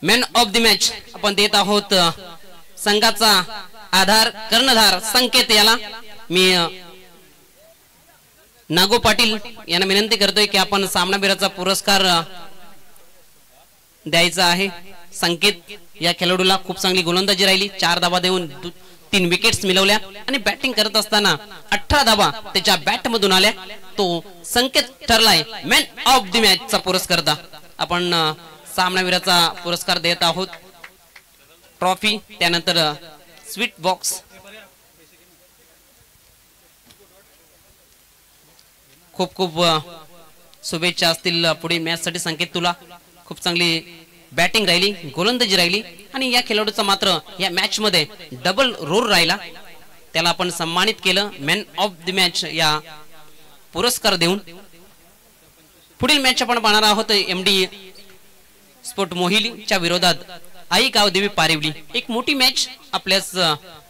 Man of the match आपण देत आहोत संघाचा आधार कर्णधार संकेत याला मी नागो पाटील यांना विनंती करतोय की आपण सामनावीराचा पुरस्कार द्यायचा आहे। संकेत या खेळाडूला खूप चांगली गोलंदाजी राहिली, 4 धावा देऊन 3 विकेट्स मिळवल्या आणि बॅटिंग करत असताना 18 धावा त्याच्या बॅट मधून आल्या। तो संकेत ठरलाय मॅन ऑफ द मॅच चा पुरस्कारदा। आपण सामनावीराचा पुरस्कार देत आहोत, ट्रॉफी त्यानंतर स्वीट बॉक्स। खूप खूप शुभेच्छा असतील पुढील मॅच साठी संकेत, तुला खूप चांगली बॅटिंग राहिली, गोलंदाजी राहिली आणि या खेळाडूचा मात्र या मॅच मध्ये डबल रोल राहिला, त्याला आपण सन्मानित केलं मॅन ऑफ द मॅच या पुरस्कार देऊन। पुढील मॅच आपण पाहणार आहोत एमडी स्पोर्ट मोहिलीच्या विरोधात आई गावदेवी पारिवली। एक मोठी मॅच आपल्यास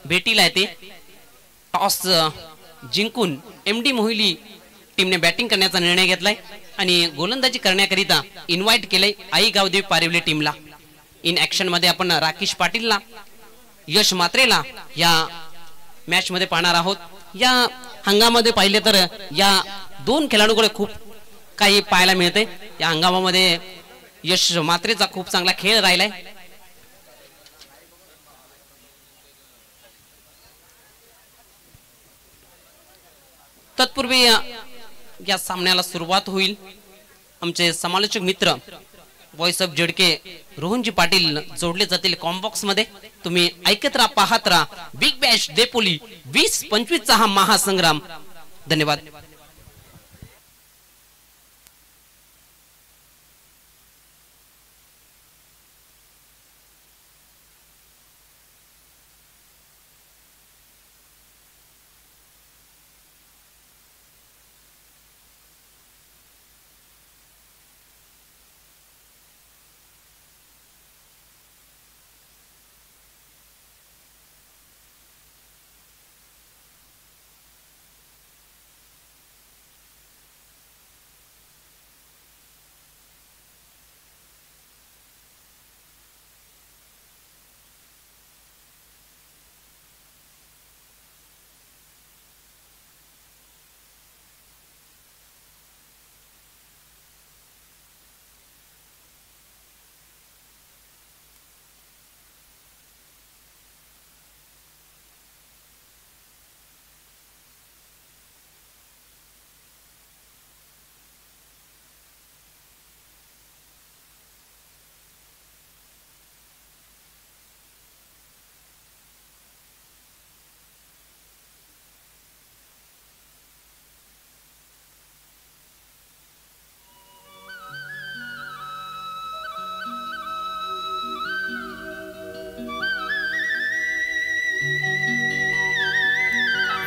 भेटीला येते। टॉस जिंकून एमडी मोहिली टीमने बॅटिंग करण्याचा निर्णय घेतलाय आणि गोलंदाजी करण्याकरिता इन्व्हाइट केले आई गावदेवी पारिवली टीमला। इन ऍक्शन मध्ये आपण राकेश पाटीलला, यश मात्रेला या मॅच मध्ये पाहणार आहोत। या हंगामामध्ये पाहिले तर या 2 खेळाडूंकडे खूप काही पाहायला मिळते। या हंगामामध्ये यश मात्रेचा खूप चांगला खेळ राहिलाय। तत्पूर्वी या सामन्याला सुरुवात होईल। आमचे समालोचक मित्र वॉइस ऑफ जेडके रोहनजी पाटील जोडले जातील कॉम्बॉक्स मध्ये। तुम्ही ऐकत राहा, पाहत राहा बिग बॅश देपोली 20-25 चा हा महासंग्राम। धन्यवाद।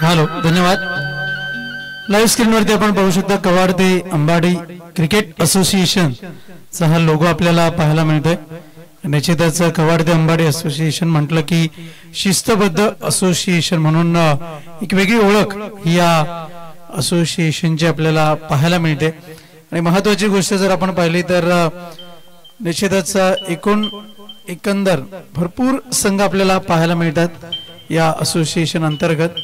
हॅलो, धन्यवाद। लाईव्ह स्क्रीन वरती आपण पाहू शकता कवाड ते अंबाडी क्रिकेट असोसिएशन चा हा लोगो आपल्याला पाहायला मिळतोय। निश्चितच कवाड ते अंबाडी असोसिएशन म्हटलं की शिस्तबद्ध असोसिएशन म्हणून एक वेगळी ओळख या असोसिएशनची आपल्याला पाहायला मिळते। आणि महत्त्वाची गोष्ट जर आपण पाहिली तर निश्चितच एकंदर भरपूर संघ आपल्याला पाहायला मिळतात या असोसिएशन अंतर्गत।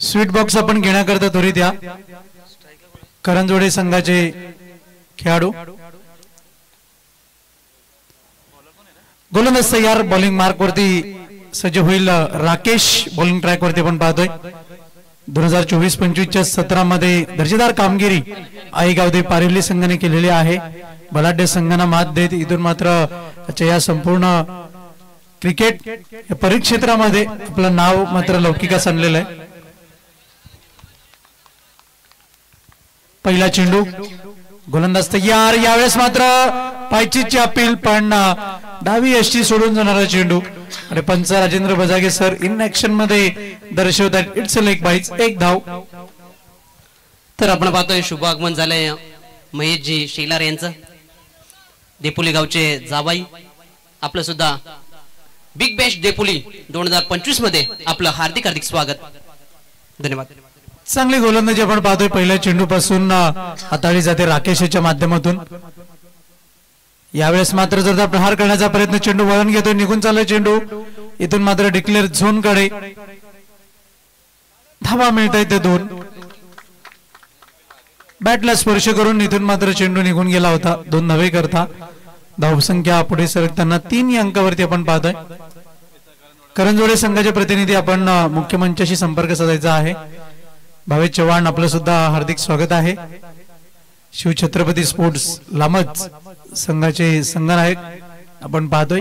स्वीट बॉक्स आपण घेण्याकरता त्वरित या। करंजोडे संघाचे खेळाडू गोलंदाज तयार, बॉलिंग मार्क वरती सज्ज होईल राकेश। बॉलिंग ट्रॅक वरती आपण पाहतोय 2024-25च्या सत्रामध्ये दर्जेदार कामगिरी आई गावदेवी पारिवली संघाने केलेली आहे। बलाढ्य संघांना मात देत इथून मात्र या संपूर्ण क्रिकेट परिक्षेत्रामध्ये आपलं नाव मात्र लौकिकास आणलेलं आहे। पहिला चेंडू गोलंदाज तयार. यावेळेस मात्र पायचीची अपील पण डावी यष्टी सोडून जाणारा चेंडू आणि पंच Rajendra Bajage sir in action मध्ये दर्शवतात इट्स अ लेग बाईज. एक धाव. तर आपण पाहतोय शुभ आगमन झालंय महेशजी शेलार यांचं. देपोली गावचे जावाई आपलं सुद्धा बिग बॅश देपोली 2025 मध्ये आपलं हार्दिक हार्दिक स्वागत. धन्यवाद. चांगली गोलंदाजी आपण पाहतोय. पहिल्या चेंडू पासून हाताळली जाते राकेशच्या माध्यमातून. यावेळेस मात्र जर प्रहार करण्याचा प्रयत्न, चेंडू वळण घेतोय, निघून चाललाय चेंडू. इथून मात्र डिक्लेअर झोन कडे धावा मिळत आहेत ते 2. बॅटला स्पर्श करून इथून मात्र चेंडू निघून गेला होता. 2 धावे करता धावसंख्या पुढे सरकताना 3 अंकावरती आपण पाहतोय. करंजोडे संघाचे प्रतिनिधी आपण मुख्य मंचाशी संपर्क साधायचा आहे. भावेश चव्हाण आपलं सुद्धा हार्दिक स्वागत आहे. शिवछत्रपती स्पोर्ट्स लामच संघाचे संघनायक आपण पाहतोय.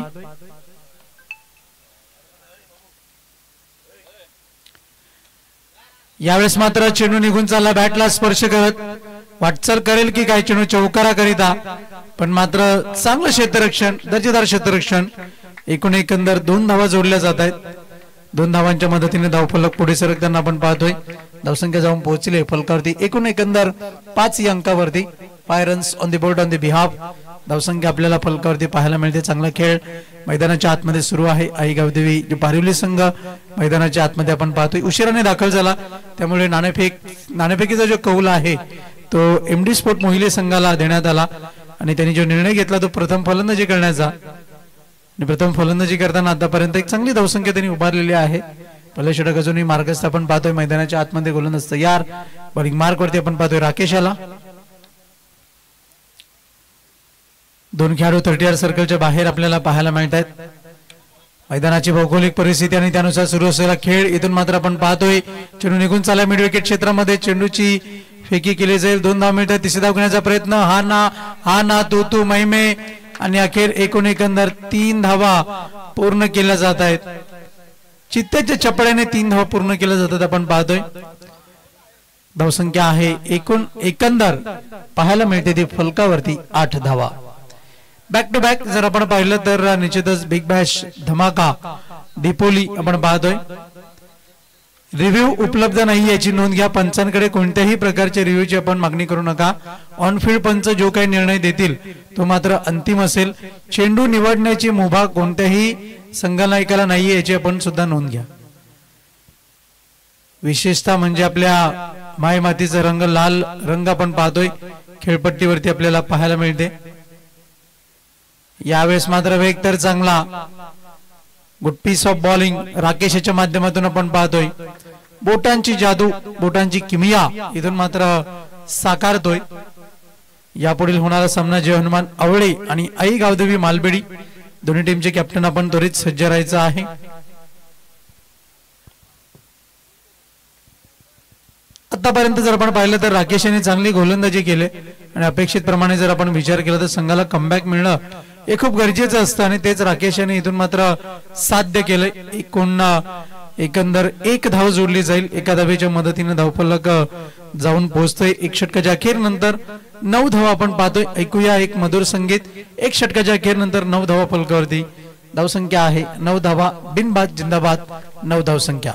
यावेळेस मात्र चेंडू निघून चालला. बॅटला स्पर्श करत वाटचाल करेल की काय चेंडू चौकारा करिता, पण मात्र चांगलं क्षेत्ररक्षण, दर्जेदार क्षेत्ररक्षण. एकूण एकंदर 2 धावा जोडल्या जात आहेत. 2 धावांच्या मदतीने धावफलक पुढे सरकताना आपण पाहतोय. धावसंख्या जाऊन पोहोचले फलकावरती. एकूण एकंदर 5 अंकावरती. 5 runs on the board on the behalf. धावसंख्या आपल्याला फलकावरती पाहायला मिळते. चांगला खेळ मैदानाच्या आतमध्ये सुरू आहे. आई गावदेवी जो पारिवली संघ मैदानाच्या आतमध्ये आपण पाहतोय. उशिराने दाखल झाला त्यामुळे नाणेफेकीचा जो कौल आहे तो एमडी स्पोर्ट मोहिले संघाला देण्यात आला आणि त्यांनी जो निर्णय घेतला तो प्रथम फलंदाजी करण्याचा. आणि प्रथम फलंदाजी करताना आतापर्यंत एक चांगली धावसंख्या त्यांनी उभारलेली आहे. पहिल्या षटक अजूनही मार्गस्थ आपण पाहतोय. मैदानाच्या आतमध्ये गोलंदाज तयार. बॉलिंग मार्क वरती आपण पाहतोय राकेशाला. 2 खेळाडू 30 सर्कलच्या बाहेर आपल्याला पाहायला मिळत आहेत. मैदानाची भौगोलिक परिस्थिती आणि त्यानुसार सुरू असलेला खेळ. इथून मात्र आपण पाहतोय चेंडू निघून चालला मिड विकेट क्षेत्रामध्ये. चेंडूची फेकी केली जाईल. 2 धाव मिळतात. तिसरी धाव घेण्याचा प्रयत्न. हा ना तू मैमे आणि अखेर एकूण एकंदर 3 धावा पूर्ण केल्या जात आहेत. चित्त्याच्या चपड्याने 3 धावा पूर्ण केल्या जातात आपण पाहतोय. धावसंख्या आहे एकूण एकंदर पाहायला मिळते ती फलकावरती 8 धावा. बॅक टू बॅक जर आपण पाहिलं तर निश्चितच बिग बॅश धमाका दिपोली आपण पाहतोय. रिव्ह्यू उपलब्ध नाही याची नोंद घ्या. पंचांकडे कोणत्याही प्रकारच्या रिव्ह्यूची आपण मागणी करू नका. ऑन फील्ड पंच जो काही निर्णय देतील तो मात्र अंतिम असेल. चेंडू निवडण्याची मुभा कोणत्याही संघनायकाला नाहीये याची आपण सुद्धा नोंद घ्या. विशेषतः म्हणजे आपल्या मायमातीचा रंग लाल रंग आपण पाहतोय खेळपट्टीवरती आपल्याला पाहायला मिळते. यावेळेस मात्र वेग तर चांगला. गुड पीस ऑफ बॉलिंग राकेशच्या माध्यमातून आपण पाहतोय. बोटांची जादू, बोटांची किमिया इथून मात्र साकारतोय. यापुढील होणारा सामना जय हनुमान आवळे आणि आई गावदेवी मालबेडी दोन्ही टीमचे कॅप्टन आपण त्वरित सज्ज राहायचं आहे. आतापर्यंत जर आपण पाहिलं तर राकेश यांनी चांगली गोलंदाजी केली आणि अपेक्षित प्रमाणे जर आपण विचार केला तर संघाला कमबॅक मिळणं हे खूप गरजेचं असतं आणि तेच राकेश यांनी इथून मात्र साध्य केलंय. एकंदर 1 धाव जोडली जाईल. एका धावेच्या मदतीने धावफलक जाऊन पोहोचतोय. 1 षटकाच्या अखेर नंतर 9 धावा आपण पाहतोय. ऐकूया एक मधुर संगीत. 1 षटकाच्या अखेर नंतर 9 धावा फलकावरती. धावसंख्या आहे 9 धावा. बिनबाद जिंदाबाद. 9 धावसंख्या.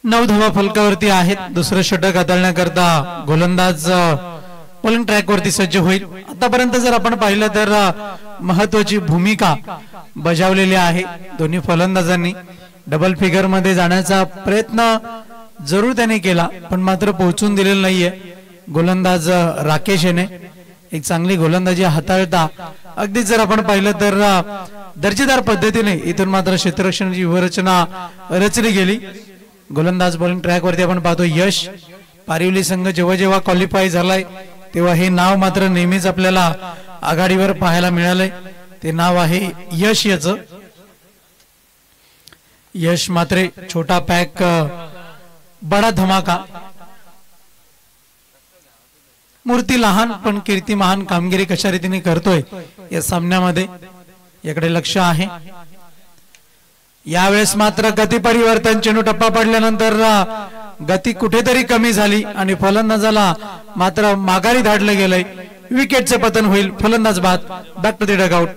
नऊ धावा फलकावरती आहेत. दुसरं षटक हाताळण्याकरता गोलंदाज बॉलिंग ट्रॅक वरती सज्ज होईल. आतापर्यंत जर आपण पाहिलं तर महत्वाची भूमिका बजावलेली आहे. दोन्ही फलंदाजांनी डबल फिगर मध्ये जाण्याचा प्रयत्न जरूर त्याने केला पण मात्र पोहोचून दिलेला नाहीये. गोलंदाज राकेश याने एक चांगली गोलंदाजी हाताळता अगदी जर आपण पाहिलं तर दर्जेदार पद्धतीने इथून मात्र क्षेत्ररक्षणाची व्यूहरचना रचली गेली. गोलंदाज बॉलिंग ट्रॅक वरती आपण पाहतो यश पारिवली संघ जेव्हा जेव्हा क्वालिफाय झालाय तेव्हा हे नाव मात्र नेहमीच आपल्याला आघाडीवर पाहायला मिळालंय. ते नाव आहे यश. याचं यश मात्र छोटा पॅक बडा धमाका. मूर्ती लहान पण कीर्ती महान कामगिरी कशा रीतीने करतोय या सामन्यामध्ये याकडे लक्ष आहे. यावेळेस मात्र गती परिवर्तन. चेंडू टप्पा पडल्यानंतर गती कुठेतरी कमी झाली आणि फलंदाजाला मात्र माघारी धाडलं गेलंय. विकेटचे पतन होईल. फलंदाज बाद. Back to the dugout.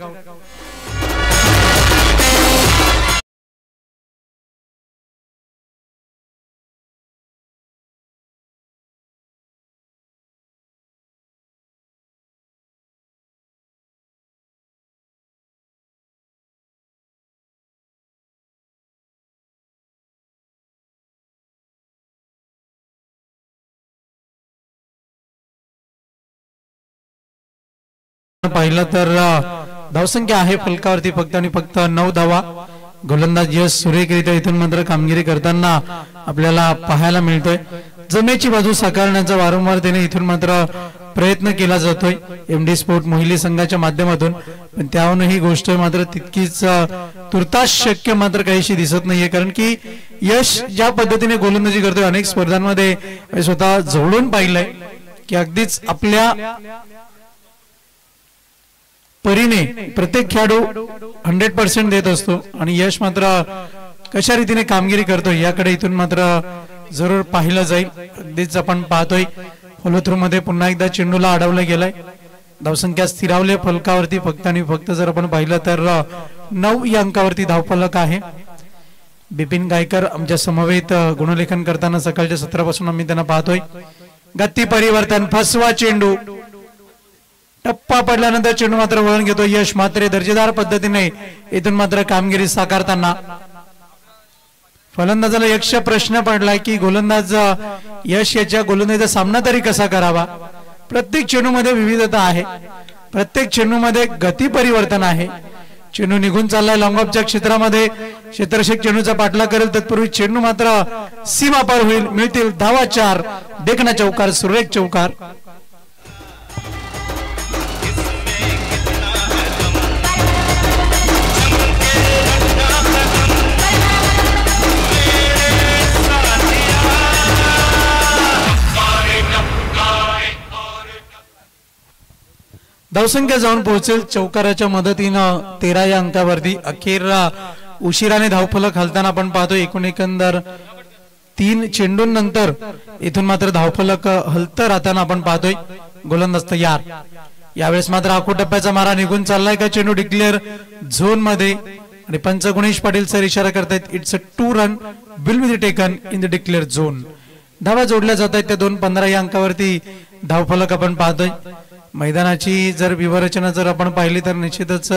पाहिलं तर धावसंख्या आहे फलकावरती फक्त आणि फक्त 9 धावा. गोलंदाज यश सुरेखरित्या इथून मात्र कामगिरी करताना आपल्याला पाहायला मिळतोय. जमेची बाजू साकारण्याचा वारंवार त्याने इथून मात्र प्रयत्न केला जातोय एमडी स्पोर्ट मोहिली संघाच्या माध्यमातून. पण त्याहून ही गोष्ट मात्र तितकीच तुर्तास शक्य मात्र काहीशी दिसत नाहीये. कारण की यश ज्या पद्धतीने गोलंदाजी करतोय अनेक स्पर्धांमध्ये स्वतः जवळून पाहिलंय की अगदीच आपल्या परीने प्रत्येक खेळाडू 100% देत असतो आणि यश मात्र कशा रीतीने कामगिरी करतोय याकडे इथून मात्र जरूर पाहिलं जाईल. अगदीच आपण पाहतोय फॉलो थ्रू मध्ये पुन्हा एकदा चेंडूला अडवलं गेलंय. धावसंख्या स्थिरावले फलकावरती फक्त आणि फक्त जर आपण पाहिलं तर 9 या अंकावरती धावफलक आहे. बिपिन गायकर आमच्या समवेत गुणलेखन करताना सकाळच्या सत्रापासून आम्ही त्यांना पाहतोय. गती परिवर्तन. फसवा चेंडू. टप्पा पडल्यानंतर चेंडू मात्र वळण घेतो यश. मात्र दर्जेदार पद्धतीने इथून मात्र कामगिरी साकारताना फलंदाजाला यक्ष प्रश्न पडलाय की गोलंदाज यश याच्या गोलंदाजीचा सामना तरी कसा करावा. प्रत्येक चेंडूमध्ये विविधता आहे. प्रत्येक चेंडूमध्ये गती परिवर्तन आहे. चेंडू निघून चाललाय लॉंग ऑफच्या क्षेत्रामध्ये. क्षेत्ररक्षक चेंडूचा पाठलाग करेल तत्पूर्वी चेंडू मात्र सीमा पार होईल. मिळतील धावा 4. देखना चौकार. सुरेख चौकार. धावसंख्या जाऊन पोहोचेल चौकाराच्या मदतीनं 13 या अंकावरती. अखेर उशिराने धावफलक हलताना आपण पाहतो. एकंदर 3 चेंडूंनंतर इथून मात्र धावफलक हलतं राहताना आपण पाहतोय. गोलंदाज तयार. यावेळेस मात्र आखो टप्प्याचा मारा निघून चाललाय का. चेंडू डिक्लेअर झोन मध्ये आणि पंच गुणेश पाटील सर इशारा करतायत. It's a 2 run will be taken in the declare zone. धावा जोडल्या जात आहेत त्या 2-15 या अंकावरती धावफलक आपण पाहतोय. मैदानाची जर विवरचना जर आपण पाहिली तर निश्चितच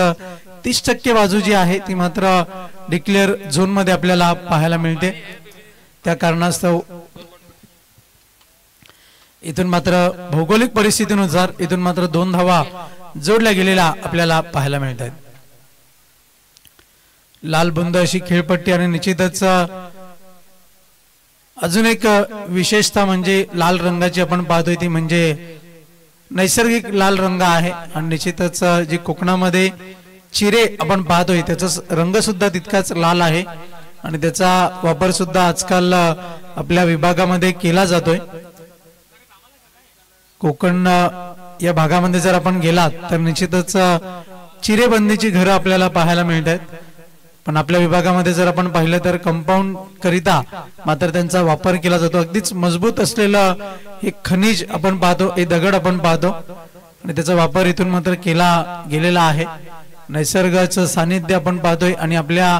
30% बाजू जी आहे ती मात्र डिक्लेअर झोन मध्ये आपल्याला पाहायला मिळते. त्या कारणास्तव इथून मात्र भौगोलिक परिस्थितीनुसार इथून मात्र 2 धावा जोडल्या गेलेल्या आपल्याला पाहायला मिळत आहेत. लाल बुंद अशी खेळपट्टी आणि निश्चितच अजून एक विशेषता म्हणजे लाल रंगाची आपण पाहतोय ती म्हणजे नैसर्गिक लाल रंग आहे. आणि निश्चितच जे कोकणामध्ये चिरे आपण पाहतोय त्याचा रंग सुद्धा तितकाच लाल आहे आणि त्याचा वापर सुद्धा आजकाल आपल्या विभागामध्ये केला जातोय. कोकण या भागामध्ये जर आपण गेलात तर निश्चितच चिरेबंदीची घरं आपल्याला पाहायला मिळत आहेत. पण आपल्या विभागामध्ये जर आपण पाहिलं तर कंपाऊंड करिता मात्र त्यांचा वापर केला जातो. अगदीच मजबूत असलेलं हे खनिज आपण पाहतो. हे दगड आपण पाहतो आणि त्याचा वापर इथून मात्र केला गेलेला आहे. नैसर्गाचं सानिध्य आपण पाहतोय आणि आपल्या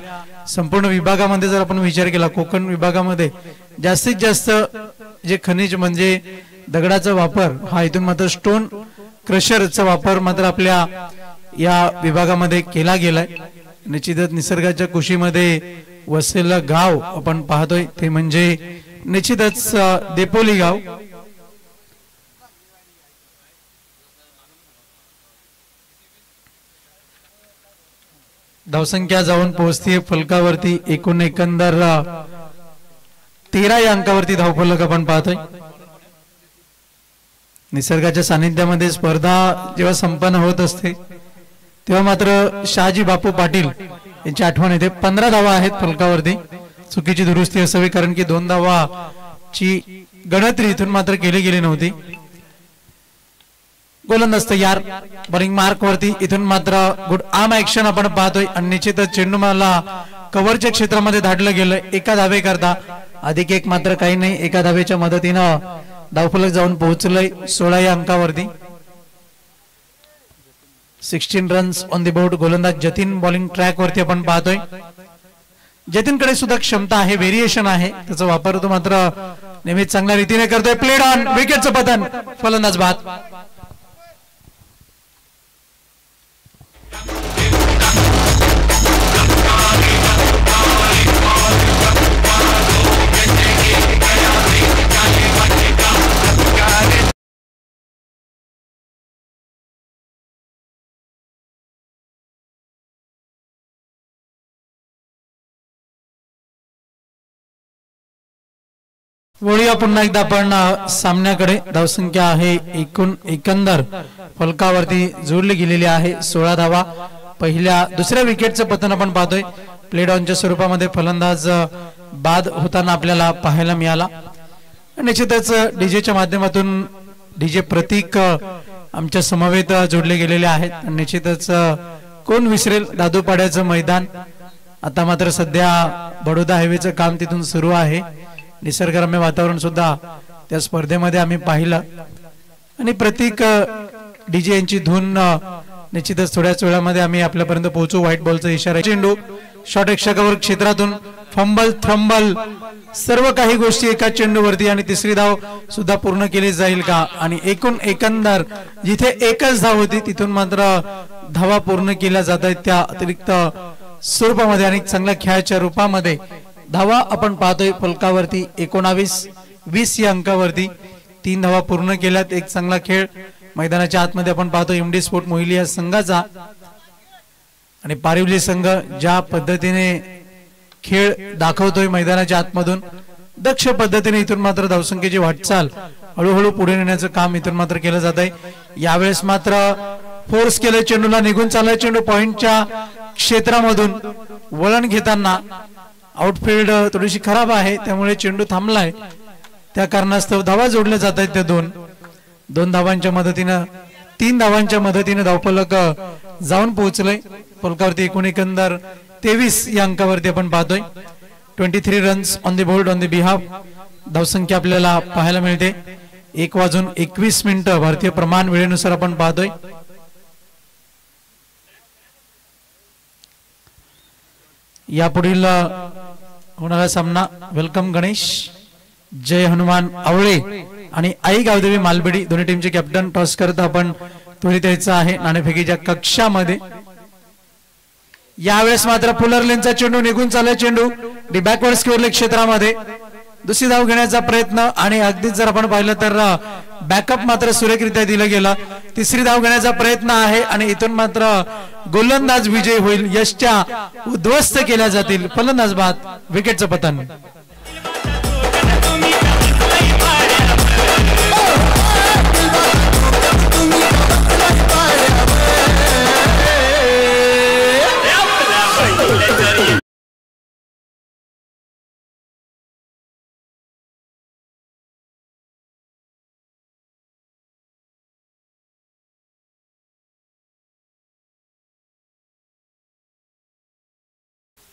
संपूर्ण विभागामध्ये जर आपण विचार केला कोकण विभागामध्ये जास्तीत जास्त जे खनिज म्हणजे दगडाचा वापर हा इथून मात्र स्टोन क्रशरचा वापर मात्र आपल्या या विभागामध्ये केला गेलाय. निश्चितच निसर्गाच्या कुशीमध्ये वसलेलं गाव आपण पाहतोय ते म्हणजे निश्चितच देपोली गाव. धावसंख्या जाऊन पोहोचते फलकावरती एकंदर 13 या अंकावरती धावफलक आपण पाहतोय. निसर्गाच्या सानिध्यामध्ये स्पर्धा जेव्हा संपन्न होत असते तेव्हा मात्र शहाजी बापू पाटील यांची आठवण येते. 15 धावा आहेत फलकावरती. चुकीची दुरुस्ती असावी कारण की 2 धावाची गणतरी इथून मात्र केली गेली नव्हती. गोलंदाज तयार. बॉलिंग मार्क वरती इथून मात्र गुड आर्म ऍक्शन आपण पाहतोय आणि निश्चितच चेंडू मला कव्हरच्या क्षेत्रामध्ये धाडलं गेलं. एका धावे करता अधिक एक मात्र काही नाही. एका धावेच्या मदतीनं धावफलक जाऊन पोहोचलंय 16 या अंकावरती. 16 रन्स ऑन द बोर्ड. गोलंदाज जतीन बॉलिंग ट्रॅक वरती आपण पाहतोय. जतीनकडे सुद्धा क्षमता आहे, व्हेरिएशन आहे, त्याचा वापर तो मात्र नेहमीच चांगल्या रीतीने करतोय. प्लेड ऑन, विकेटचं पतन, फलंदाज बाद. वळूया पुन्हा एकदा आपण सामन्याकडे. धावसंख्या आहे एकंदर फलकावरती जोडली गेलेली आहे 16 धावा. दुसऱ्या विकेटचं पतन आपण पाहतोय. प्लेड ऑनच्या स्वरूपामध्ये फलंदाज बाद होताना आपल्याला पाहायला मिळाला. निश्चितच डीजेच्या माध्यमातून डीजे प्रतीक आमच्या समवेत जोडले गेलेले आहेत. निश्चितच कोण विसरेल दादूपाड्याचं मैदान. आता मात्र सध्या बडोदा हायवेचं काम तिथून सुरू आहे. निसर्गरम्य वातावरण सुद्धा त्या स्पर्धेमध्ये आम्ही पाहिलं आणि प्रतीक डीजे यांची धून निश्चितच थोड्याच वेळामध्ये आम्ही आपल्यापर्यंत पोहोचू. व्हाईट बॉलचा इशारा. चेंडू शॉर्ट एक्स्ट्रा कव्हर क्षेत्रातून फंबल थ्रंबल सर्व काही गोष्टी एका चेंडूवरती आणि तिसरी धाव सुद्धा पूर्ण केली जाईल का. आणि एकंदर जिथे एकच धाव होती तिथून मात्र धावा पूर्ण केल्या जात आहेत त्या अतिरिक्त स्वरूपामध्ये आणि चांगल्या खेळाच्या रूपामध्ये धावा आपण पाहतोय फलकावरती. 19-20 या अंकावरती 3 धावा पूर्ण केल्यात. एक चांगला खेळ मैदानाच्या आतमध्ये आपण पाहतो एमडी स्पोर्ट मोहिली या संघाचा. आणि पारिवली संघ ज्या पद्धतीने खेळ दाखवतोय मैदानाच्या आतमधून दक्ष पद्धतीने इथून मात्र धावसंख्येची वाटचाल हळूहळू पुढे नेण्याचं काम इथून मात्र केलं जात आहे. यावेळेस मात्र फोर्स केलं चेंडूला, निघून चाललाय चेंडू पॉइंटच्या क्षेत्रामधून. वळण घेताना आउटफील्ड थोडीशी खराब आहे त्यामुळे चेंडू थांबलाय. त्या कारणास्तव धावा जोडल्या जात आहेत. त्या दोन धावांच्या मदतीनं 3 धावांच्या मदतीने धावफलक जाऊन पोहोचलंय फलकावरती. एकंदर 23 या अंकावरती आपण पाहतोय. 23 runs on the board on the behalf. धावसंख्या आपल्याला पाहायला मिळते 1:21 भारतीय प्रमाण वेळेनुसार आपण पाहतोय. यापुढील होणारा सामना वेलकम गणेश, जय हनुमान आवळे आणि आई गावदेवी मालबेडी दोन्ही टीमचे कॅप्टन. टॉस करता आपण त्वरित यायचं आहे नाणेफेकीच्या कक्षामध्ये. यावेळेस मात्र पुलरलेनचा चेंडू निघून चालला. चेंडू डी बॅकवर्ड स्क्वेअर क्षेत्रामध्ये दुसरी धाव घेण्याचा प्रयत्न आणि अगदीच जर आपण पाहिलं तर बॅकअप मात्र सुरेखरित्या दिलं गेलं. तिसरी धाव घेण्याचा प्रयत्न आहे आणि इथून मात्र गोलंदाज विजय होईल. यशच्या उद्ध्वस्त केल्या जातील. फलंदाज बाद. विकेटचं पतन.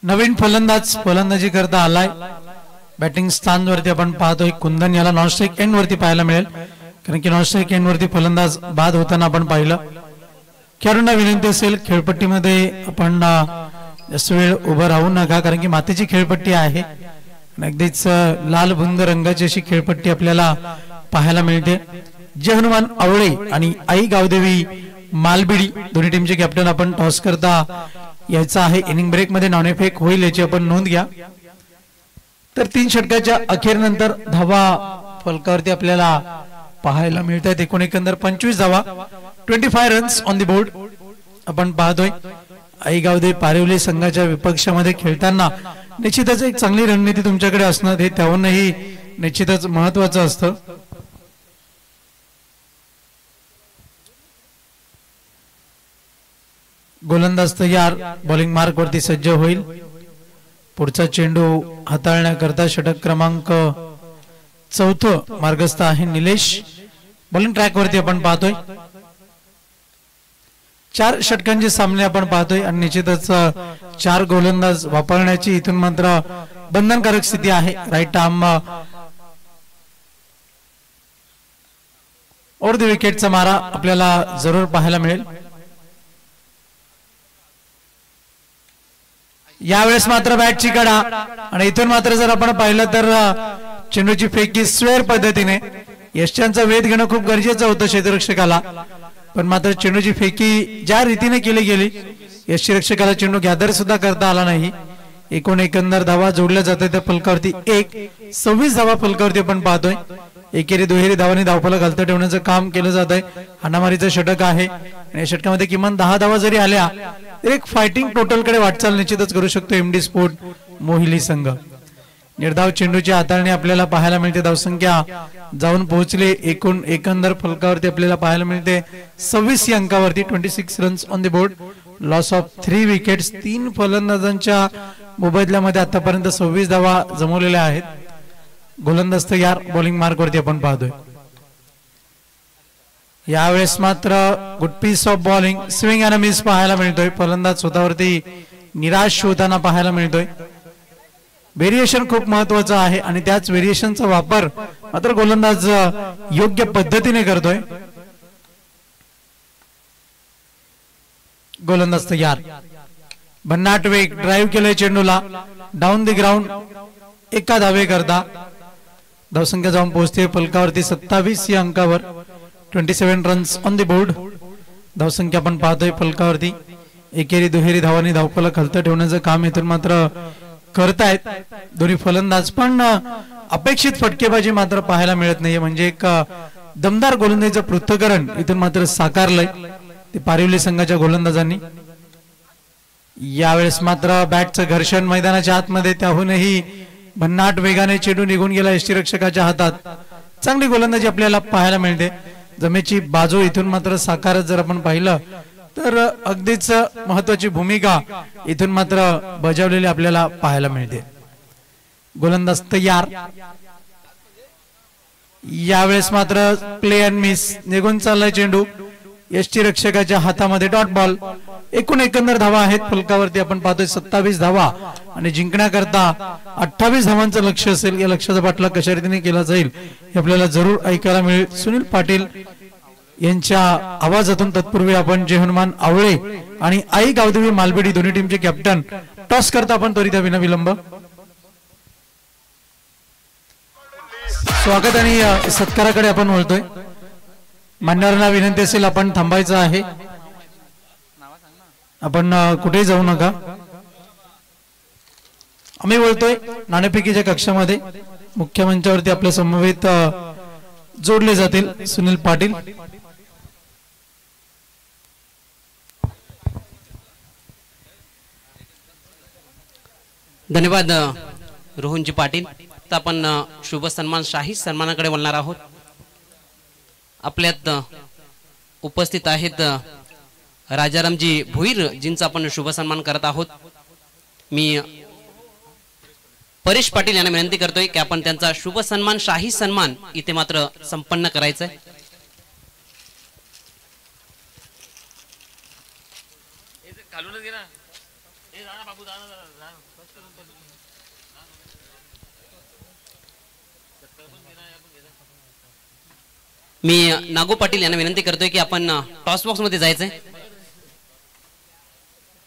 नवीन फलंदाज फलंदाजी करता आलाय. बॅटिंग स्थानवरती आपण पाहतोय कुंदन याला नॉन स्ट्राइक एंड वरती पाहायला मिळेल कारण की नॉन स्ट्राइक एंड वरती फलंदाज बाद होताना आपण पाहिलं. खेळाडूंना विनंती असेल खेळपट्टीमध्ये आपण जास्त वेळ उभं राहू नका कारण की मातीची खेळपट्टी आहे. अगदीच लाल बुंद रंगाची अशी खेळपट्टी आपल्याला पाहायला मिळते. जय हनुमान आवळे आणि आई गावदेवी मालबिडी दोन्ही टीमचे कॅप्टन आपण टॉस करता यायचा आहे. इनिंग ब्रेक मध्ये नाणेफेक होईल याची आपण नोंद घ्या. तर 3 षटकाच्या अखेरनंतर धावा फलकावरती आपल्याला पाहायला मिळतात. एकंदर 25 धावा 25 रन्स ऑन द बोर्ड आपण पाहतोय. आई गावदेवी पारिवली संघाच्या विपक्षामध्ये खेळताना निश्चितच एक चांगली रणनीती तुमच्याकडे असणं हे त्याहूनही निश्चितच महत्वाचं असतं. गोलंदाज तयार, बॉलिंग मार्क वरती सज्ज होईल. पुढचा चेंडू हाताळण्याकरता षटक क्रमांक 4 मार्गस्थ आहे निलेश. बॉलिंग ट्रॅक वरती आपण पाहतोय 4 षटकांचे सामने आपण पाहतोय आणि निश्चितच 4 गोलंदाज वापरण्याची इथून मात्र बंधनकारक स्थिती आहे. राईट आर्म ओव्हर द विकेटचा मारा आपल्याला जरूर पाहायला मिळेल. यावेळेस मात्र बॅटची कडा आणि इथून मात्र जर आपण पाहिलं तर चेंडूची फेकी स्क्वेअर पद्धतीने. यष्टांचा वेध घेणं खूप गरजेचं होतं क्षेत्ररक्षकाला, पण मात्र चेंडूची फेकी ज्या रीतीने केली गेली यष्टीरक्षकाला चेंडू गॅदर सुद्धा करता आला नाही. एकंदर धावा जोडल्या जातात त्या फलकावरती 26 धावा फलकावरती आपण पाहतोय. एकेरी दुहेरी धावांनी धावफलक हलतं ठेवण्याचं काम केलं जात आहे. हाणामारीचं षटक आहे आणि या षटकामध्ये किमान 10 धावा जरी आल्या तर एक फायटिंग टोटल कडे वाटचाल निश्चितच करू शकतो एमडी स्पोर्ट मोहिली संघ. निर्धाव चेंडूची हाताळणी आपल्याला पाहायला मिळते. धावसंख्या जाऊन पोहोचले एकंदर फलकावरती आपल्याला पाहायला मिळते 26 या अंकावरती. 26 runs on the board. Loss of 3 wickets. 3 फलंदाजांच्या मोबदल्यामध्ये आतापर्यंत 26 धावा जमवलेल्या आहेत. गोलंदाज तयार, बॉलिंग मार्क वरती आपण पाहतोय. यावेळेस मात्र good piece of bowling, swing and miss पाहायला मिळतोय. फलंदाज स्वतःवरती निराश होताना पाहायला मिळतोय. व्हेरिएशन खूप महत्वाचं आहे आणि त्याच व्हेरिएशनचा वापर मात्र गोलंदाज योग्य पद्धतीने करतोय. गोलंदाज तयार, भन्नाट वेग, ड्राईव्ह केलंय चेंडूला डाऊन द ग्राउंड. एका धावे करता धावसंख्या जाऊन पोहोचते फलकावरती 27 या अंकावर. 27 रन्स ऑन द बोर्ड. धावसंख्या आपण पाहतोय फलकावरती. एकेरी दुहेरी धावांनी धावफलक हलतं ठेवण्याचं काम इथून मात्र करतायत दोन्ही फलंदाज, पण अपेक्षित फटकेबाजी मात्र पाहायला मिळत नाहीये. म्हणजे एक दमदार गोलंदाजीचं पृथक्करण इथून मात्र साकारलंय ते पारिवली संघाच्या गोलंदाजांनी. यावेळेस मात्र बॅटचं घर्षण मैदानाच्या आतमध्ये, त्याहूनही भन्नाट वेगाने चेंडू निघून गेला यष्टीरक्षकाच्या हातात. चांगली गोलंदाजी आपल्याला पाहायला मिळते. जमेची बाजू इथून मात्र साकारत जर आपण पाहिलं तर अगदीच महत्वाची भूमिका इथून मात्र बजावलेली आपल्याला पाहायला मिळते. गोलंदाज तयार. यावेळेस मात्र प्ले अँड मिस, निघून चाललाय चेंडू यष्टीरक्षकाच्या हातामध्ये. Dot ball. एकंदर धावा आहेत फलकावरती आपण पाहतोय 27 धावा आणि जिंकण्याकरता 28 धावांचं लक्ष असेल. या लक्ष्याचा पाठलाग कशा रीतीने केला जाईल हे आपल्याला जरूर ऐकायला मिळेल. सुनील पाटील यांच्या आवाजातून. तत्पूर्वी आपण जय हनुमान आवळे आणि आई गावदेवी मालबेडी दोन्ही टीमचे कॅप्टन टॉस करता आपण त्वरित विनाविलंब स्वागत आणि सत्काराकडे आपण वळतोय. मान्यवरांना विनंती असेल आपण थांबायचं आहे, आपण कुठेही जाऊ नका. आम्ही वळतोय नाणेफेकीच्या कक्षामध्ये. मुख्य मंचावरती आपल्या समवेत जोडले जातील सुनील पाटील. धन्यवाद रोहनजी पाटील. तर आपण शुभ सन्मान शाही सन्मानाकडे वळणार आहोत. आपल्यात उपस्थित आहेत राजारामजी भोईर जिंचा आपण शुभ सन्मान करत आहोत. मी परेश पाटील यांना विनंती करतोय की आपण त्यांचा शुभ सन्मान शाही सन्मान इथे मात्र संपन्न करायचंय. मी नागू पाटील यांना विनंती करतोय की आपण टॉस बॉक्स मध्ये जायचंय.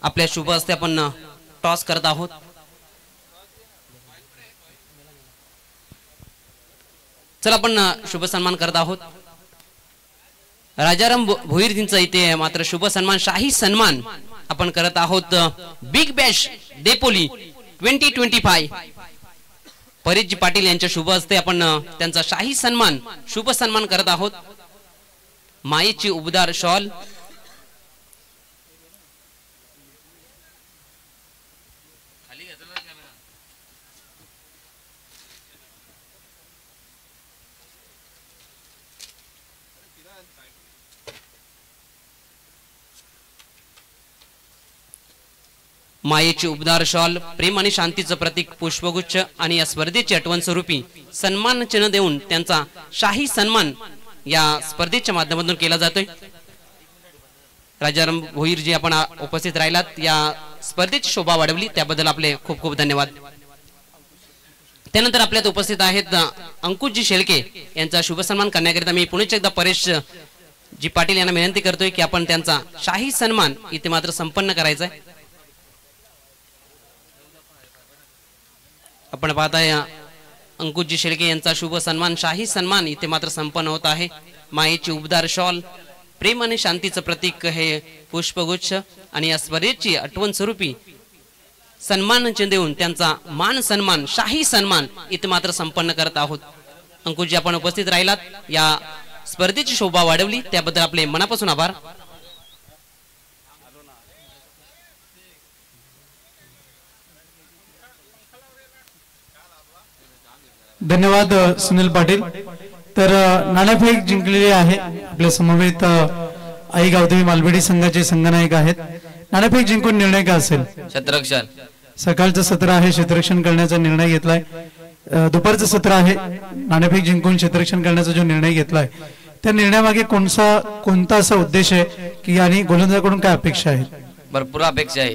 आपल्या शुभ हस्ते आपण टॉस करत आहोत. चला आपण शुभ सन्मान करत आहोत. राजाराम भोईरजींचा इथे मात्र शुभ सन्मान शाही सन्मान आपण करत आहोत. बिग बॅश देपोली 2025 परेशजी पाटील यांच्या शुभ हस्ते आपण त्यांचा शाही सन्मान शुभ सन्मान करत आहोत. मायेची उबदार शॉल मायेची उबदार शॉल, प्रेम आणि शांतीचं प्रतीक पुष्पगुच्छ आणि या स्पर्धेची आठवण स्वरूपी सन्मान चिन्ह देऊन त्यांचा शाही सन्मान या स्पर्धेच्या माध्यमातून केला जातोय. राजाराम भोईर जी आपण उपस्थित राहिलात, या स्पर्धेची शोभा वाढवली त्याबद्दल आपले खूप खूप धन्यवाद. त्यानंतर आपल्यात उपस्थित आहेत अंकुशजी शेळके यांचा शुभ सन्मान करण्याकरिता मी पुणे एकदा परेश जी पाटील यांना विनंती करतोय की आपण त्यांचा शाही सन्मान इथे मात्र संपन्न करायचा आहे. आपण पाहताय अंकुशजी शेळके यांचा शुभ सन्मान, शाही सन्मान इथे मात्र संपन्न होत आहे. मायेची उबदार शॉल, प्रेम आणि शांतीचं प्रतीक हे पुष्पगुच्छ आणि या स्पर्धेची आठवण स्वरूपी सन्मान चिन्ह देऊन त्यांचा मान सन्मान, शाही सन्मान इथे मात्र संपन्न करत आहोत. अंकुशजी आपण उपस्थित राहिलात, या स्पर्धेची शोभा वाढवली त्याबद्दल आपले मनापासून आभार. धन्यवाद सुनील पाटील. तर नाणेफेक जिंकलेली आहे. आपल्या समवेत आई गावदेवी मालबेडी संघाचे संघनायक आहेत. नाणेफेक जिंकून निर्णय काय असेल? क्षेत्ररक्षण. सकाळचं सत्र आहे, क्षेत्ररक्षण करण्याचा निर्णय घेतलाय. दुपारचं सत्र आहे, नाणेफेक जिंकून क्षेत्ररक्षण करण्याचा जो निर्णय घेतलाय त्या निर्णयामागे कोणता असा उद्देश आहे की आणि गोलंदाजाकडून काय अपेक्षा आहेत? भरपूर अपेक्षा आहे.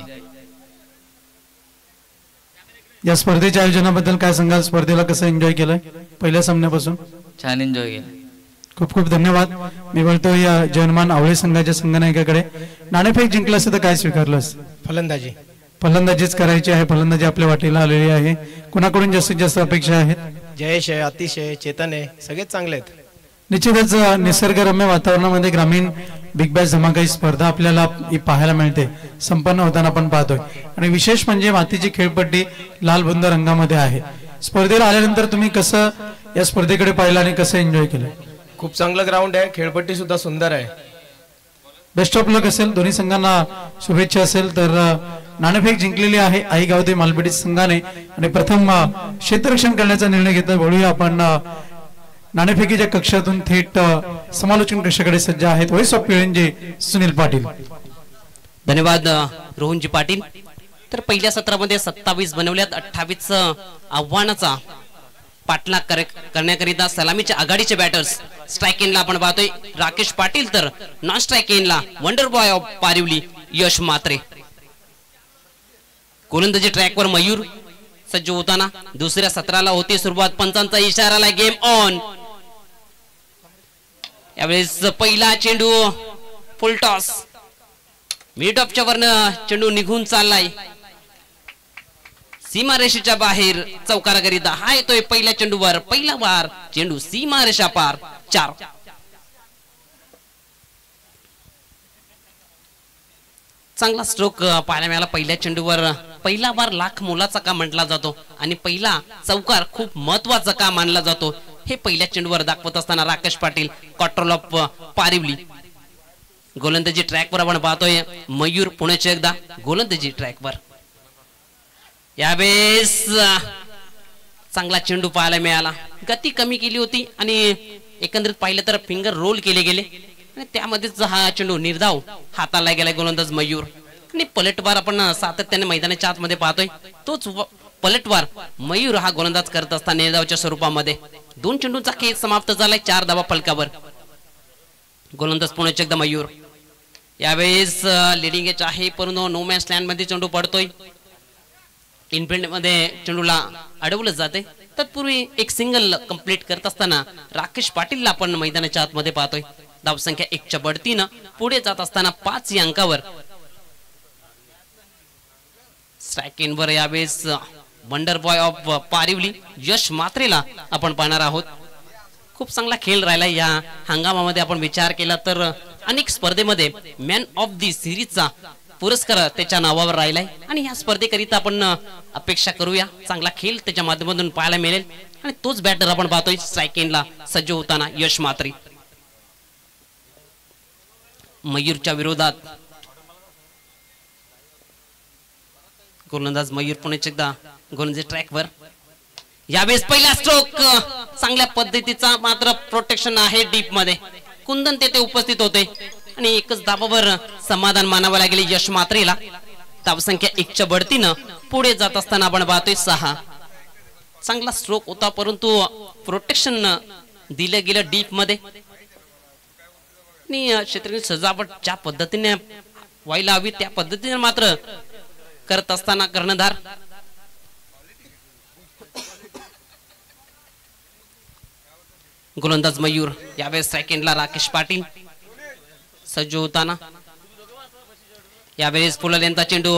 या स्पर्धेच्या आयोजनाबद्दल काय सांगाल? स्पर्धेला कसं एन्जॉय केलंय पहिल्या सामन्यापासून? छान एन्जॉय केलं. खूप खूप धन्यवाद. मी बोलतो या जयमान आवळे संघाच्या संघनायकाकडे. नाणेफेक जिंकलं असं तर काय स्वीकारलं असतं? फलंदाजीच करायची आहे. फलंदाजी आपल्या वाटेला आलेली आहे. कुणाकडून जास्तीत जास्त अपेक्षा आहेत? जयेश आहे, अतिश आहे, चेतन आहे, सगळेच चांगले आहेत. निश्चितच निसर्गरम्य वातावरणामध्ये ग्रामीण बिग बॅश धमाका ही स्पर्धा आपल्याला पाहायला मिळते, संपन्न होताना आपण पाहतोय. आणि विशेष म्हणजे मातीची खेळपट्टी लाल बुंद रंगामध्ये आहे. स्पर्धेला आल्यानंतर तुम्ही कसं या स्पर्धेकडे पाहिलं आणि कसं एन्जॉय केलं? खूप चांगलं ग्राउंड आहे, खेळपट्टी सुद्धा सुंदर आहे. बेस्ट ऑफ लक असेल, दोन्ही संघांना शुभेच्छा असेल. तर नाणेफेक जिंकलेली आहे आई गावदेवी मालबेडी संघाने आणि प्रथम क्षेत्ररक्षण करण्याचा निर्णय घेतला. बोलूया आपण नाणेफेकीच्या कक्षातून थेट समालोचन कक्षाकडे सज्ज आहेत व्हॉइस ऑफ पिळंजे सुनील पाटील. धन्यवाद रोहनजी पाटील. तर पहिल्या सत्रामध्ये 27 बनवल्यात. 28 आव्हानाचा पाठलाग करण्याकरिता सलामीच्या आघाडीचे बॅटर्स. स्ट्राइक एंडला आपण पाहतोय राकेश पाटील, तर नॉन स्ट्राइक एंडला वंडर बॉय ऑफ पारिवली यश म्हात्रे. गोलंदाजी ट्रॅकवर मयूर सज्ज होताना दुसऱ्या सत्राला होती सुरुवात. पंचांचा इशाराला गेम ऑन. यावेळेस पहिला चेंडू फुल टॉस, मिड ऑफच्या वरनं चेंडू निघून चाललाय सीमारेषेच्या बाहेर चौकाराकरिता. हा येतोय पहिल्या चेंडूवर, पहिला वार, चेंडू सीमारेषा पार. 4. चांगला स्ट्रोक पाहायला मिळाला पहिल्या चेंडूवर. पहिला बार लाख मोलाचा का म्हटला जातो आणि पहिला चौकार खूप महत्वाचा का मानला जातो हे पहिल्या चेंडूवर दाखवत असताना राकेश पाटील क्वार्टर ऑफ पारिवली. गोलंदाजी ट्रॅकवर आपण पाहतोय मयूर पुण्याचे एकदा गोलंदाजी ट्रॅकवर. यावेळेस चांगला चेंडू पाहायला मिळाला. गती कमी केली होती आणि एकंदरीत पाहिलं तर फिंगर रोल केले गेले आणि त्यामध्येच हा चेंडू निर्धाव हाताला गेला गोलंदाज मयूर. आणि पलटवार आपण सातत्याने मैदानाच्या आतमध्ये पाहतोय. तोच पलटवार मयूर हा गोलंदाज करत असताना निर्धावच्या स्वरूपामध्ये. 2 चेंडूंचा खेळ समाप्त झालाय 4 धावा फलकावर. गोलंदाज पुण्याचे एकदा मयूर. यावेळेस लिडिंग एच आहे परंतु नो मॅच लँड मध्ये चेंडू पडतोय. इनफिल्ड मध्ये चेंडूला अडवलं जाते. तत्पूर्वी एक सिंगल कंप्लीट करत असताना राकेश पाटीलला आपण मैदानाच्या आतमध्ये पाहतोय. धावसंख्या 1च्या बढतीनं पुढे जात असताना 5 या अंकावर. स्ट्राइक एंडवर यावेळेस वंडर बॉय ऑफ पारिवली यश म्हात्रेला आपण पाहणार आहोत. खूप चांगला खेळ राहिला या हंगामामध्ये. आपण विचार केला तर अनेक स्पर्धेमध्ये मॅन ऑफ दी सिरीजचा पुरस्कार त्याच्या नावावर राहिलाय आणि या स्पर्धेकरिता आपण अपेक्षा करूया चांगला खेळ त्याच्या माध्यमातून पाहायला मिळेल. आणि तोच बॅटर आपण पाहतोय स्ट्राइक एंडला सज्ज होताना यश म्हात्रे. मयूरच्या विरोधात गोलंदाज मयूर पुण्याचे एकदा गोलंदाजी ट्रॅकवर. यावेळेस पहिला स्ट्रोक चांगल्या पद्धतीचा मात्र प्रोटेक्शन आहे डीप मध्ये. कुंदन तेथे उपस्थित होते आणि एकच धाबावर समाधान मानावं लागेल यश म्हात्रेला. धावसंख्या 1 च्या बढतीनं पुढे जात असताना आपण पाहतोय 6. चांगला स्ट्रोक होता परंतु प्रोटेक्शन दिलं गेलं डीप मध्ये आणि क्षेत्रफळ सजावट ज्या पद्धतीने व्हायला हवी त्या पद्धतीने मात्र करत असताना कर्णधार गोलंदाज मयूर यावेळेस सेकंडला राकेश पाटील सज्ज होताना यावेळेस फुललेंचा चेंडू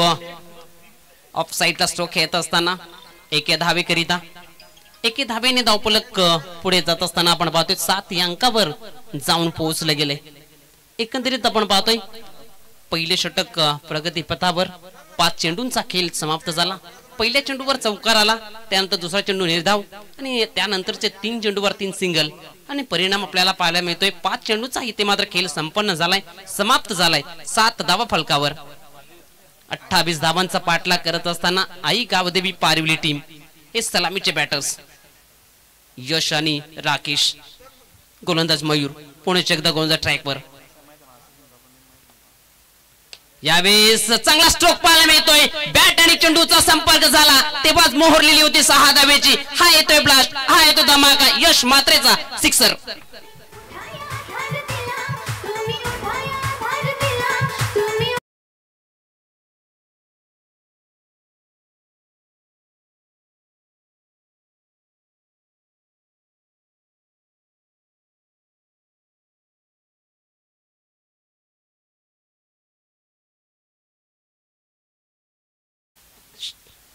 ऑफ साइडला स्ट्रोक येत असताना 1 धावेकरिता 1 धावेने धावफलक पुढे जात असताना आपण पाहतोय 7 या अंकावर जाऊन पोहोचले गेले. एकंदरीत आपण पाहतोय पहिले षटक प्रगतीपथावर 5 चेंडूंचा खेळ समाप्त झाला. पहिल्या चेंडूवर चौकार आला, त्यानंतर दुसरा चेंडू निर्धाव आणि त्यानंतरचे 3 चेंडूवर 3 सिंगल आणि परिणाम आपल्याला पाहायला मिळतोय 5 चेंडूचा इथे मात्र खेळ संपन्न झालाय, समाप्त झालाय 7 धावा फलकावर. 28 धावांचा पाठलाग करत असताना आई गावदेवी पारिवली टीम हे सलामीचे बॅटर्स यश आणि राकेश, गोलंदाज मयूर पुणे एकदा गोलंदाज ट्रॅकवर. यावेळेस चांगला स्ट्रोक पाहायला मिळतोय, बॅट आणि चेंडूचा संपर्क झाला तेव्हाच मोहरलेली होती 6 धावेची. हा येतोय ब्लास्ट, हा येतो धमाका, यश मात्रेचा सिक्सर.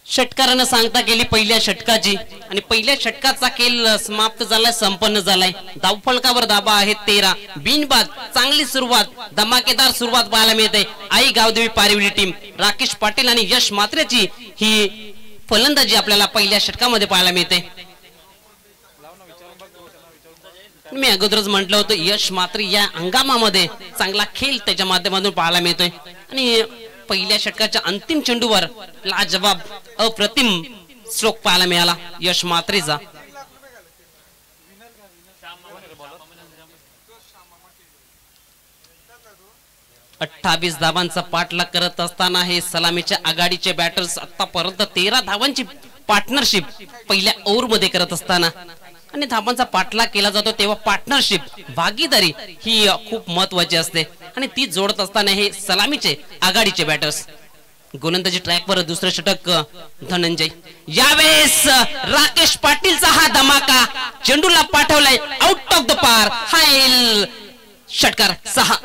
षटकारानं सांगता गेली पहिल्या षटकाची आणि पहिल्या षटकाचा खेळ समाप्त झालाय, संपन्न झालाय. धावफलकावर धाबा आहेत 13. बिनबाद चांगली सुरुवात, धमाकेदार सुरुवात पाहायला मिळते आई गावदेवी पारिवली टीम. राकेश पाटील आणि यश मात्रेची ही फलंदाजी आपल्याला पहिल्या षटकामध्ये पाहायला मिळते. मी अगोदरच म्हटलं होतं यश मात्रे या हंगामामध्ये चांगला खेळ त्याच्या माध्यमातून पाहायला मिळतोय आणि पहिल्या षटकाच्या अंतिम चेंडूवर लाजवाब अप्रतिम स्ट्रोक पाहायला मिळाला यश मात्रेचा. अठ्ठावीस धावांचा पाठलाग करत असताना हे सलामीच्या आघाडीचे बॅटर्स आतापर्यंत 13 धावांची पार्टनरशिप पहिल्या ओव्हर मध्ये करत असताना आणि धावांचा पाठलाग केला जातो तेव्हा पार्टनरशिप भागीदारी ही खूप महत्वाची असते आणि ती जोडत असताना हे सलामीचे आघाडीचे बॅटर्स. गोलंदाजी ट्रॅकवर दुसरं षटक धनंजय. यावेळेस राकेश पाटीलचा हा धमाका, चेंडूला पाठवलाय आउट ऑफ द पार. हा षटकार 6.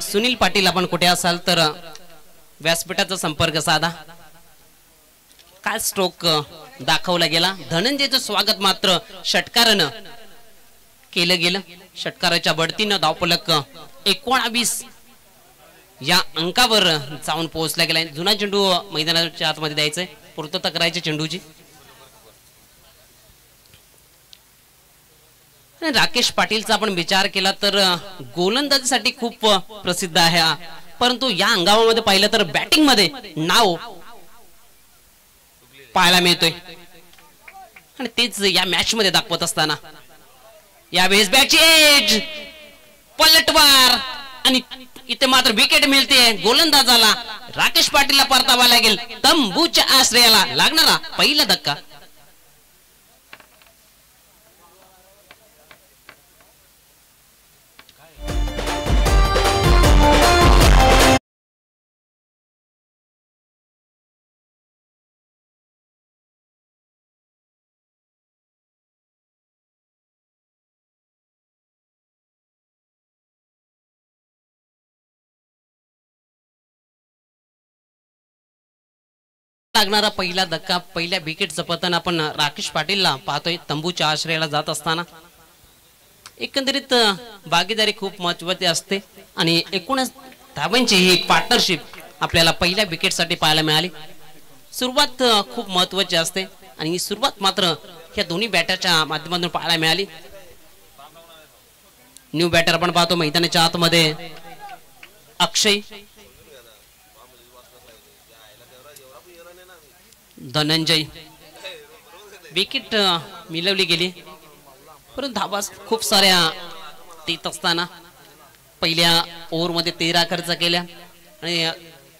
सुनील पाटील आपण कुठे असाल तर व्यासपीठाचा संपर्क साधा. काय स्ट्रोक दाखवला गेला. धनंजयचं स्वागत मात्र षटकारानं केलं गेलं. षटकाराच्या बढतीनं धावफलक 19 या अंकावर जाऊन पोहोचला गेला. जुना चेंडू मैदानाच्या आतमध्ये द्यायचंय, पूर्तता करायची चेंडूची. राकेश पाटीलचा आपण विचार केला तर गोलंदाजीसाठी खूप प्रसिद्ध आहे, परंतु या हंगामामध्ये पाहिलं तर बॅटिंग मध्ये नाव पाहायला मिळतोय आणि तेच या मॅच मध्ये दाखवत असताना यावेळेस बॅटची एज, पलटवार आणि इथे मात्र विकेट मिळते गोलंदाजाला. राकेश पाटीलला परतावा लागेल. तंबूच्या आश्रयाला लागणारा पहिला धक्का. लागणारा पहिला धक्का, पहिल्या विकेटचं पतन आपण राकेश पाटीलला पाहतोय तंबूच्या आश्रयाला जात असताना. एकंदरीत भागीदारी खूप महत्त्वाची असते आणि 19 धावांची ही पार्टनरशिप आपल्याला पहिल्या विकेटसाठी पाहायला मिळाली. सुरुवात खूप महत्त्वाची असते आणि ही सुरुवात मात्र ह्या दोन्ही बॅटरच्या माध्यमातून पाहायला मिळाली. न्यू बॅटर आपण पाहतो मैदानाच्या आतमध्ये अक्षय धनंजय विकेट मिळवली गेली, परंतु धाबा खूप साऱ्या देत असताना पहिल्या ओव्हरमध्ये 13 खर्च केल्या आणि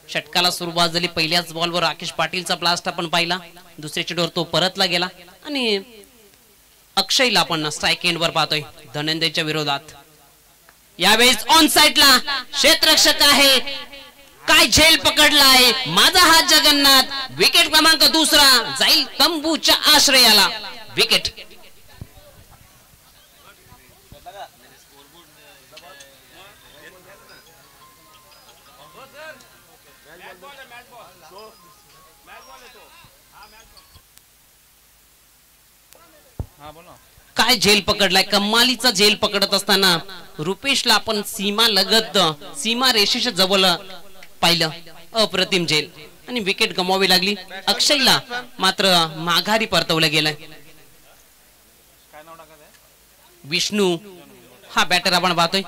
षटकाला सुरुवात झाली. पहिल्याच बॉलवर राकेश पाटीलचा ब्लास्ट आपण पाहिला, दुसऱ्या चेंडूवर तो परतला गेला आणि अक्षयला आपण स्ट्राईक एंडवर पाहतोय धनंजयच्या विरोधात. यावेळेस ऑन साइडला क्षेत्ररक्षक आहे, काय झेल पकडला आहे माझा हात जगन्नाथ. विकेट क्रमांक दुसरा जाईल तंबूच्या आश्रयाला. विकेट काय झेल पकडलाय, कमालीचा झेल पकडत असताना रुपेशला आपण सीमा लगत सीमा रेषेच्या जवळ पाहिलं. अप्रतिम झेल आणि विकेट गमवावी लागली. अक्षयला मात्र माघारी परतवलं गेलंय. विष्णू हा बॅटर आपण पाहतोय.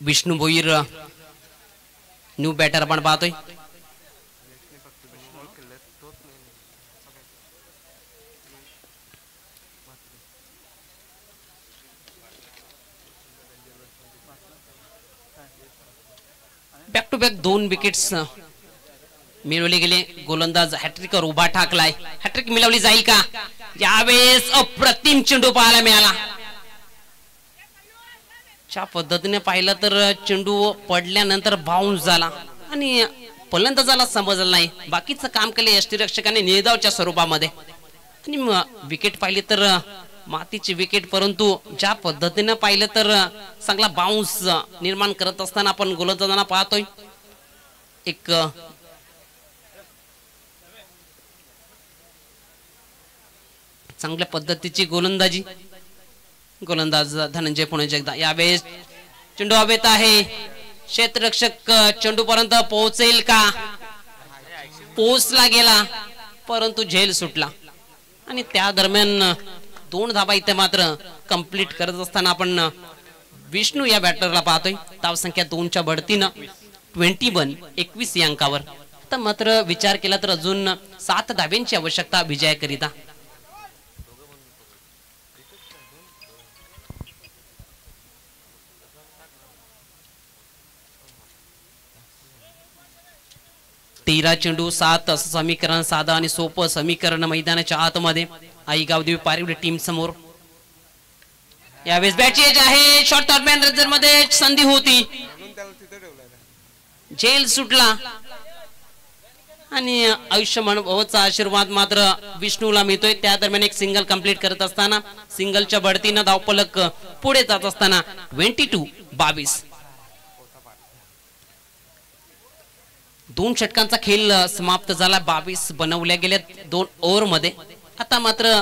विष्णू भोईर न्यू बॅटर आपण पाहतोय. बॅक टू बॅक 2 विकेट्स मिळवले गेले. गोलंदाज हॅट्रिकवर उभा ठाकलाय. हॅट्रिक मिळवली जाईल का? यावेळेस अप्रतिम चेंडू पाहायला मिळाला. च्या पद्धतीने पाहिलं तर चेंडू पडल्यानंतर बाउन्स झाला आणि फलंदाजाला समजलं नाही. बाकीचं काम केले यष्टीरक्षकाने निर्धावच्या स्वरूपामध्ये आणि विकेट पाहिली तर मातीची विकेट, परंतु ज्या पद्धतीने पाहिलं तर चांगला बाउन्स निर्माण करत असताना आपण गोलंदाजांना पाहतोय. एक चांगल्या पद्धतीची गोलंदाजी. गोलंदाज धनंजय पुणे जगदा. यावेळेस चेंडू हवेत आहे. क्षेत्ररक्षक चेंडू पर्यंत पोहोचेल का? पोहोचला गेला, परंतु झेल सुटला आणि त्या दरम्यान 2 धाबा इथे मात्र कंप्लीट करत असताना आपण विष्णू या बॅटरला पाहतोय. धावसंख्या 2च्या बढतीनं 21 या अंकावर. तर मात्र विचार केला तर अजून 7 धाब्यांची आवश्यकता विजयाकरिता. तेरा चेंडू 7 असं समीकरण, साधा आणि सोपं समीकरण मैदानाच्या आतमध्ये आई गावदेवी पारिवली टीम समोर. यावेळेस बॅटची एज आहे. शॉर्ट टर्मॅन रेजर मध्ये संधी होती, झेल सुटला आणि आयुष्यमान भवचा आशीर्वाद मात्र विष्णूला मिळतोय. त्या दरम्यान एक सिंगल कंप्लीट करत असताना सिंगलच्या बढतीनं धावफलक पुढे जात असताना 22. 2 षटकांचा खेळ समाप्त झाला. 22 बनवल्या गेल्यात 2 ओव्हर मध्ये. आता मात्र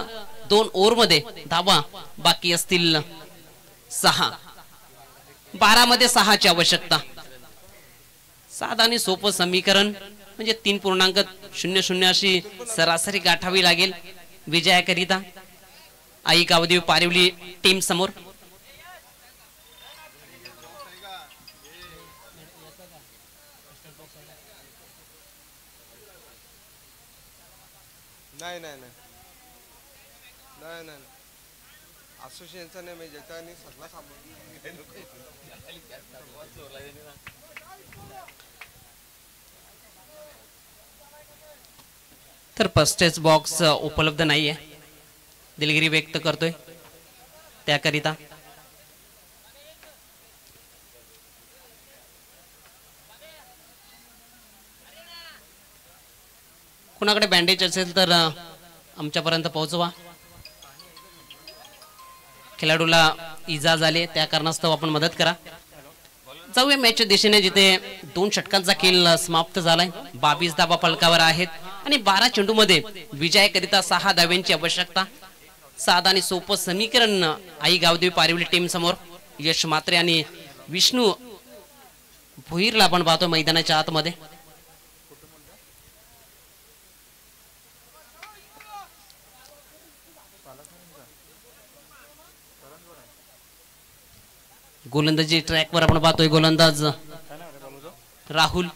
2 ओव्हर मध्ये धावा बाकी असतील 6. 12 मध्ये 6ची आवश्यकता. साधा आणि सोपं समीकरण म्हणजे 3.00 अशी सरासरी गाठावी लागेल विजयाकरिता आई गावदेवी पारिवली टीम समोर. नाही नाही नाही नाही नाही असोसिएशनचा नाही मी ज्याचा आणि सगळा सामान. तर फर्स्टेज बॉक्स उपलब्ध नाहीये, दिलगिरी व्यक्त करतोय त्याकरिता. कुणाकडे बँडेज असेल तर आमच्यापर्यंत पोहोचवा. खेळाडूला इजा झाली त्या कारणास्तव आपण मदत करा. जाऊया मॅचच्या दिशेने जिथे 2 षटकांचा खेळ समाप्त झालाय. 22 धावा फलकावर आहेत आणि 12 चेंडूमध्ये विजयाकरिता 6 धाव्यांची आवश्यकता. साधा आणि सोपं समीकरण आई गावदेवी पारिवली टीम समोर. यश मात्रे आणि विष्णू भोईरला आपण पाहतो मैदानाच्या आतमध्ये. गोलंदाजी ट्रॅकवर आपण पाहतोय गोलंदाज राहुल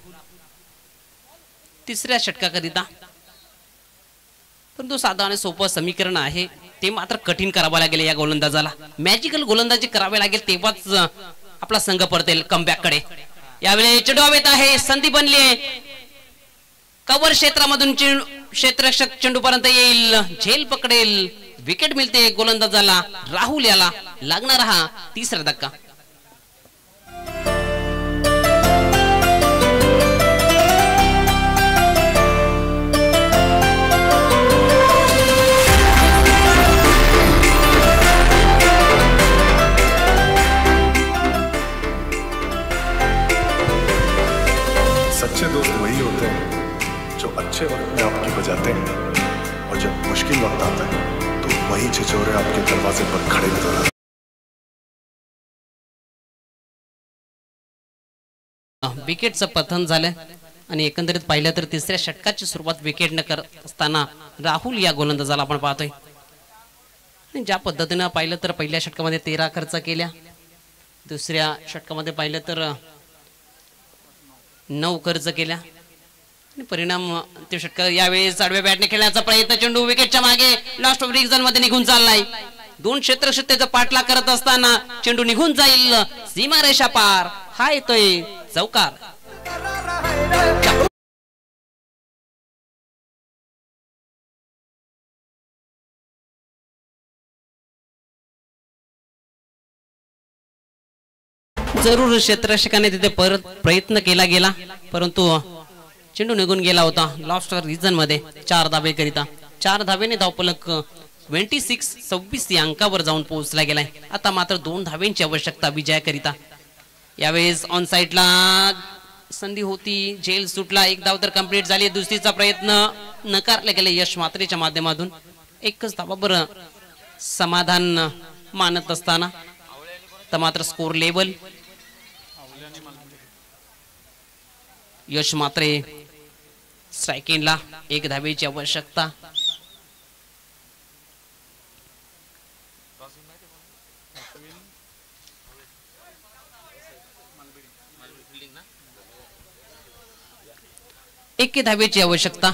तिसऱ्या षटकाकरिता, परंतु साधा आणि सोपं समीकरण आहे ते मात्र कठीण करावं लागेल या गोलंदाजाला. मॅजिकल गोलंदाजी करावी लागेल तेव्हाच आपला संघ परतेल कमबॅक कडे. यावेळी चेंडू हवेत आहे, संधी बनली आहे, कव्हर क्षेत्रामधून क्षेत्ररक्षक चेंडू पर्यंत येईल, झेल पकडेल, विकेट मिळते गोलंदाजाला. राहुल याला लागणार हा तिसरा धक्का. सच्चे दोस्त वही होते हैं जो अच्छे वक्त में आपकी बजाते हैं और जब मुश्किल वक्त आता है तो वही छिछोरे आपके दरवाजे पर खड़े नजर आते हैं. विकेटचं पतन झालं आणि एकंदरीत पाहिलं तर तिसऱ्या षटकाची सुरुवात विकेट न करत असताना राहुल या गोलंदाजाला आपण पाहतोय. आणि ज्या पद्धतीनं पाहिलं तर पहिल्या षटकामध्ये 13 खर्च केल्या, दुसऱ्या षटकामध्ये पाहिलं तर 9 खर्च केल्या आणि परिणाम ते षटक. यावेळी आडव्या बॅटने खेळण्याचा प्रयत्न, चेंडू विकेटच्या मागे लास्ट ऑफ रिझन मध्ये निघून चाललाय. 2 क्षेत्ररक्षक पाठलाग करत असताना चेंडू निघून जाईल सीमारेषा पार. हा येतोय चौकार. जरूर क्षेत्ररक्षकाने तिथे परत प्रयत्न केला गेला, परंतु चेंडू निघून गेला होता लास्ट रिझन मध्ये. 4 धावे करिता 4 धावेने धावफलक 26 या अंकावर जाऊन पोहोचला गेलाय. आता मात्र 2 धावेंची आवश्यकता विजयाकरिता. यावेळेस ऑन साइडला संधी होती, झेल सुटला, 1 धाव तर कंप्लीट झाली. दुसरीचा प्रयत्न नकारले गेले यश मात्रेच्या माध्यमातून. 1च धावावर समाधान मानत असताना तर मात्र स्कोर लेवल यश मात्रे स्ट्रायकिंगला 1 धावेची आवश्यकता. एक धावेची आवश्यकता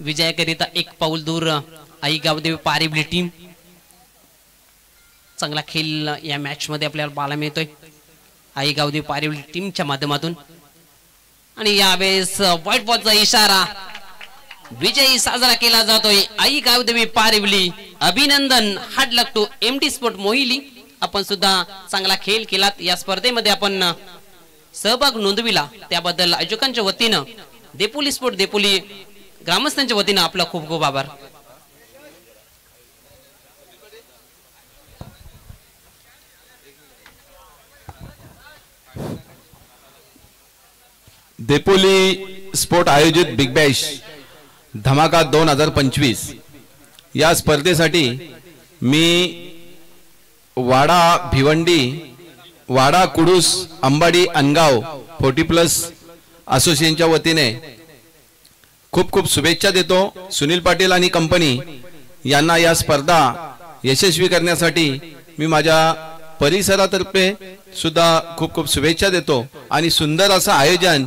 विजयाकरिता. 1 पाऊल दूर आई गावदेवी पारिवली टीम. चांगला खेळ या मॅच मध्ये आपल्याला पाहायला मिळतोय आई गावदेवी पारिवली टीमच्या माध्यमातून. आणि यावेळेस व्हाईट बॉलचा इशारा, विजयी साजरा केला जातोय आई गावदेवी पारिवली. अभिनंदन, hard luck to MD sport Mohili. आपण सुद्धा चांगला खेळ केलात, या स्पर्धेमध्ये आपण सहभाग नोंदविला त्याबद्दल आयोजकांच्या वतीनं, देपोली स्पोर्ट देपोली ग्रामस्थांच्या वतीनं आपला खूप खूप आभार. देपोली स्पोर्ट आयोजित बिग बॅश धमाका 2025 या स्पर्धेसाठी मी वाडा भिवंडी, वाडा कुडूस, अंबाडी, अनगाव 40+ असोसिएशनच्या वतीने खूप खूप शुभेच्छा देतो. सुनील पाटील आणि कंपनी यांना या स्पर्धा यशस्वी करण्यासाठी मी माझ्या परिसरातर्फे सुद्धा खूप खूप शुभेच्छा देतो. आणि सुंदर असं आयोजन